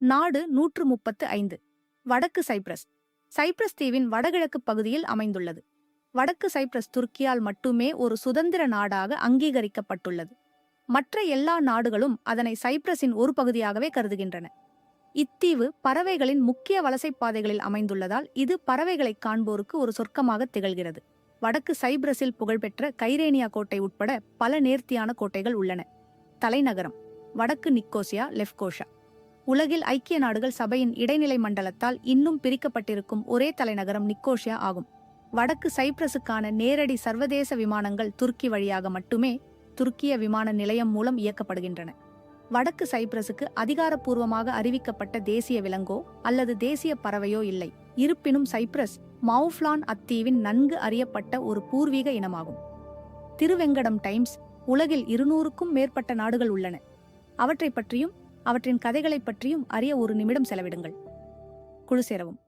நாடு 135. வடக்கு Cyprus. Cyprus தீவின் வடகிழக்கு பகுதியில் அமைந்துள்ளது. வடக்கு சைப்ரஸ் துருக்கியால் மட்டுமே ஒரு சுதந்திர நாடாக அங்கீகரிக்கப்பட்டுள்ளது. மற்ற எல்லா நாடுகளும் அதனை சைப்ரஸின் ஒரு பகுதியாகவே கருதுகின்றன. இத்தீவு பறவைகளின் முக்கிய வலசைப்பாதைகளில் அமைந்துள்ளதால் இது பறவைகளை காண்போருக்கு ஒரு சொர்க்கமாக திகழ்கிறது. வடக்கு சைப்ரஸில் புகழ்பெற்ற கைரேனியா கோட்டை உட்பட பல நேர்த்தியான கோட்டைகள் உள்ளன. தலைநகரம் வடக்கு நிக்கோசியா லெஃப்கோஷா. உலகில் ஐக்கிய நாடுகள் சபையின் இடைநிலை மண்டலத்தால் இன்னும் பிரிக்கப்பட்டிருக்கும் ஒரே தலைநகரம் நிக்கோஷியா ஆகும். வடக்கு சைப்ரஸுக்கான நேரடி சர்வதேச விமானங்கள் துருக்கி வழியாக மட்டுமே துருக்கிய விமான நிலையம் மூலம் இயக்கப்படுகின்றன. வடக்கு சைப்ரஸுக்கு அதிகாரப்பூர்வமாக அறிவிக்கப்பட்ட தேசிய விலங்கோ அல்லது தேசிய பறவையோ இல்லை. இருப்பினும் சைப்ரஸ் மவுஃப்லான் அத்தீவின் நன்கு அறியப்பட்ட ஒரு பூர்வீக இனமாகும். திருவெங்கடம் டைம்ஸ். உலகில் 200க்கும் மேற்பட்ட நாடுகள் உள்ளன. அவற்றை பற்றியும் அவற்றின் கதைகளைப் பற்றியும் அறிய ஒரு நிமிடம் செலவிடுங்கள். குழு சேரவும்.